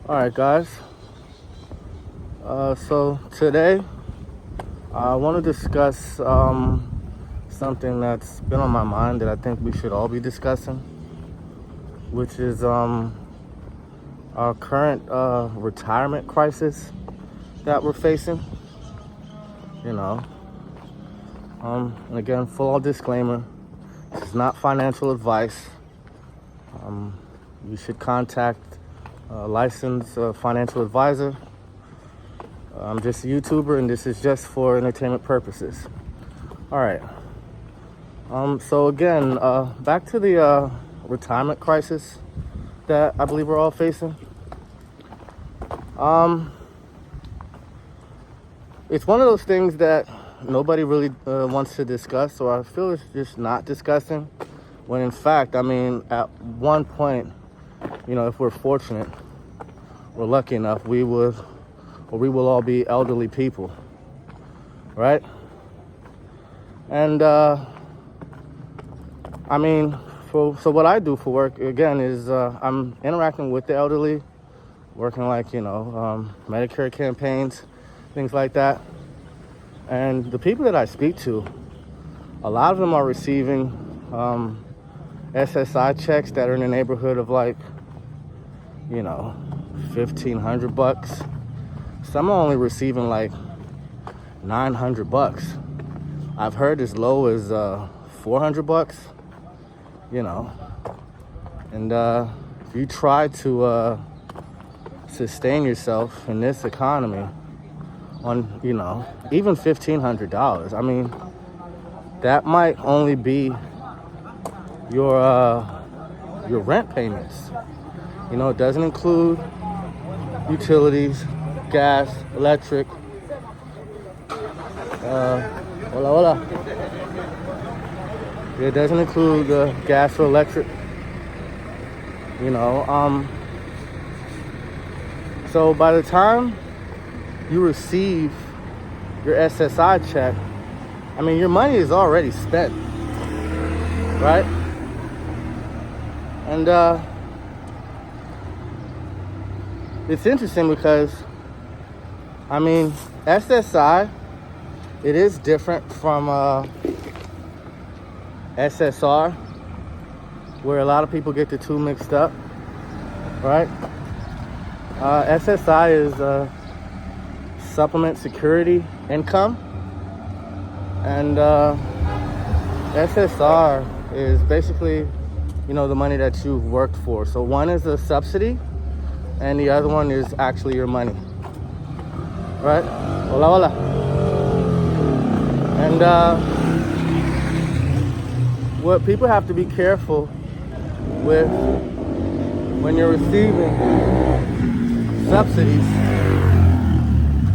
All right, guys. So today I want to discuss something that's been on my mind that I think we should all be discussing, which is our current retirement crisis that we're facing. And again, full disclaimer: this is not financial advice. You should contact a licensed financial advisor. I'm just a YouTuber, and this is just for entertainment purposes. All right. So again, back to the retirement crisis that I believe we're all facing. It's one of those things that nobody really wants to discuss, or I feel it's just not discussing. When in fact, at one point, if we're fortunate, we're lucky enough, we will all be elderly people, right? And so what I do for work again is I'm interacting with the elderly, working Medicare campaigns, things like that. And the people that I speak to, a lot of them are receiving SSI checks that are in the neighborhood of $1,500. Some are only receiving $900. I've heard as low as $400. And if you try to sustain yourself in this economy on even $1,500, that might only be your rent payments. It doesn't include utilities, gas, electric. It doesn't include gas or electric. So by the time you receive your SSI check, your money is already spent, right? And it's interesting because SSI, it is different from SSR, where a lot of people get the two mixed up, right? SSI is supplement security income, and SSR is basically the money that you've worked for. So one is a subsidy and the other one is actually your money, right? Hola. And what people have to be careful with when you're receiving subsidies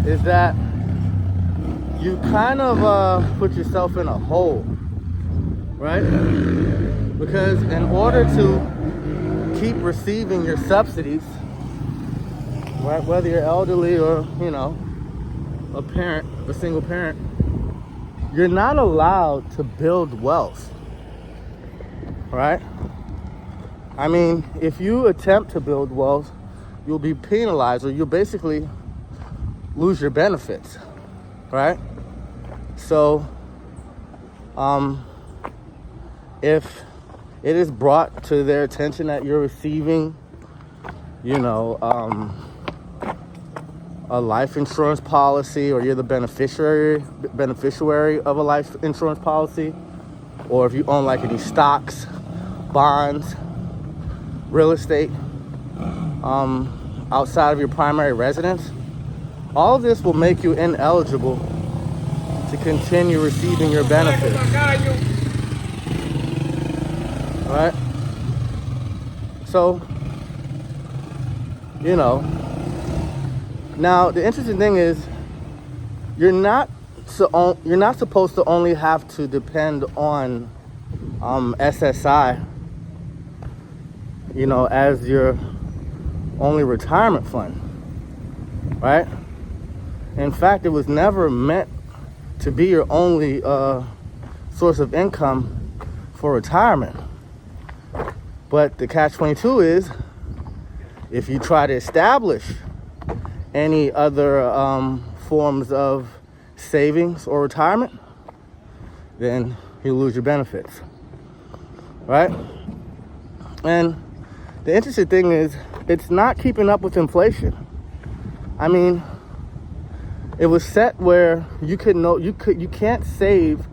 is that you kind of put yourself in a hole, right? Because in order to keep receiving your subsidies, right, whether you're elderly or a single parent, you're not allowed to build wealth, right? If you attempt to build wealth, you'll be penalized, or you'll basically lose your benefits, right? So if it is brought to their attention that you're receiving a life insurance policy, or you're the beneficiary of a life insurance policy, or if you own any stocks, bonds, real estate outside of your primary residence, all of this will make you ineligible to continue receiving your benefits, right? So now the interesting thing is you're not supposed to only have to depend on SSI as your only retirement fund, right? In fact, it was never meant to be your only source of income for retirement. But the catch-22 is if you try to establish any other forms of savings or retirement, then you lose your benefits, right? And the interesting thing is, it's not keeping up with inflation. I mean, it was set where you can't save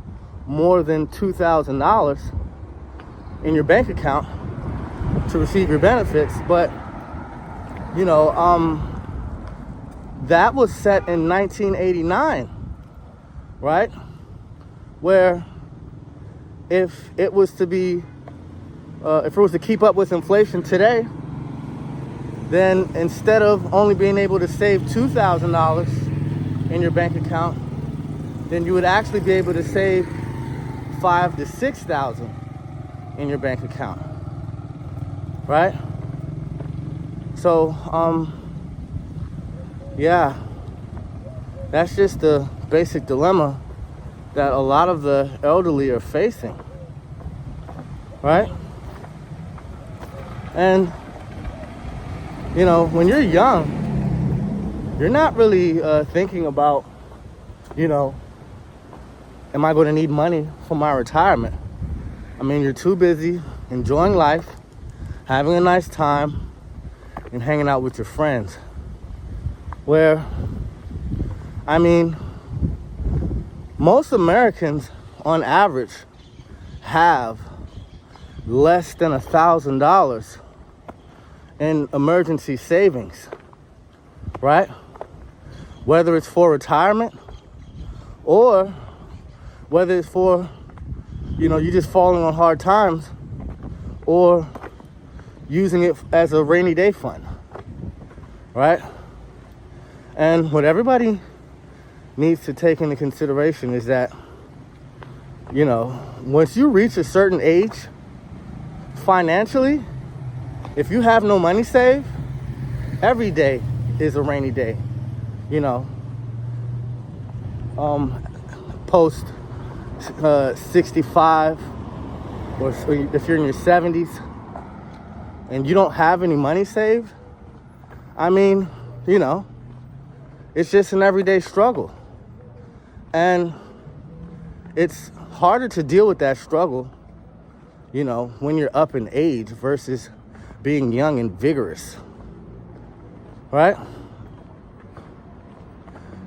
more than $2,000 in your bank account to receive your benefits, but that was set in 1989, right? Where if it was to keep up with inflation today, then instead of only being able to save $2,000 in your bank account, then you would actually be able to save $5,000 to $6,000 in your bank account, right? So, yeah, that's just the basic dilemma that a lot of the elderly are facing, right? And, when you're young, you're not really thinking about, am I going to need money for my retirement? I mean, you're too busy enjoying life, having a nice time, and hanging out with your friends. Where, most Americans, on average, have less than $1,000 in emergency savings, right? Whether it's for retirement or whether it's for, you just falling on hard times, or using it as a rainy day fund, right? And what everybody needs to take into consideration is that, once you reach a certain age, financially, if you have no money saved, every day is a rainy day, post 65, or if you're in your 70s and you don't have any money saved, it's just an everyday struggle. And it's harder to deal with that struggle, when you're up in age versus being young and vigorous, right?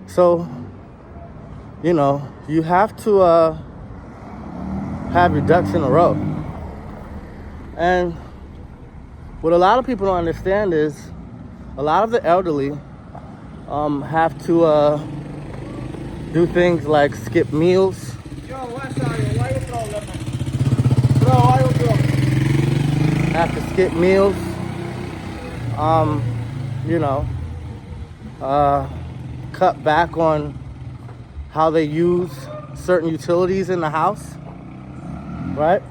So, you have to have your ducks in a row. And what a lot of people don't understand is a lot of the elderly have to do things like skip meals. Yo, what's up? Why you problem? Bro, why you problem? Have to skip meals. Cut back on how they use certain utilities in the house, right?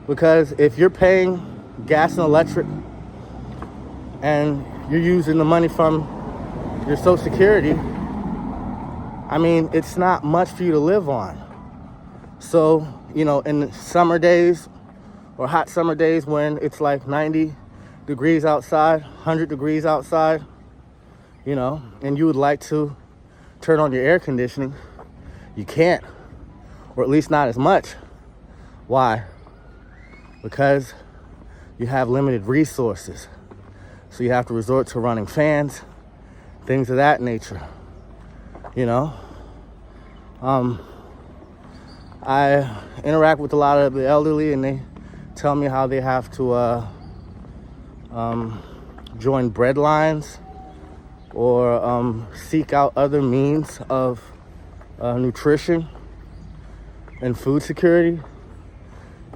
Because if you're paying gas and electric and you're using the money from your Social Security, it's not much for you to live on. So, in the summer days or hot summer days when it's like 90 degrees outside, 100 degrees outside, and you would like to turn on your air conditioning, you can't, or at least not as much. Why? Because you have limited resources. So you have to resort to running fans, things of that nature. I interact with a lot of the elderly, and they tell me how they have to join bread lines or seek out other means of nutrition and food security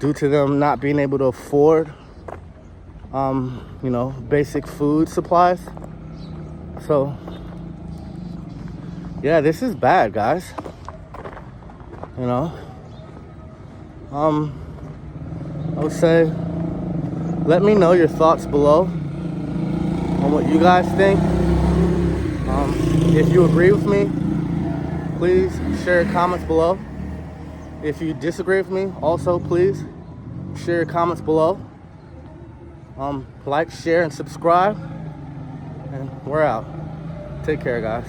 due to them not being able to afford basic food supplies. So yeah, this is bad, guys. I would say, let me know your thoughts below on what you guys think. If you agree with me, please share your comments below. If you disagree with me, also please share your comments below. Like, share, and subscribe. And we're out. Take care, guys.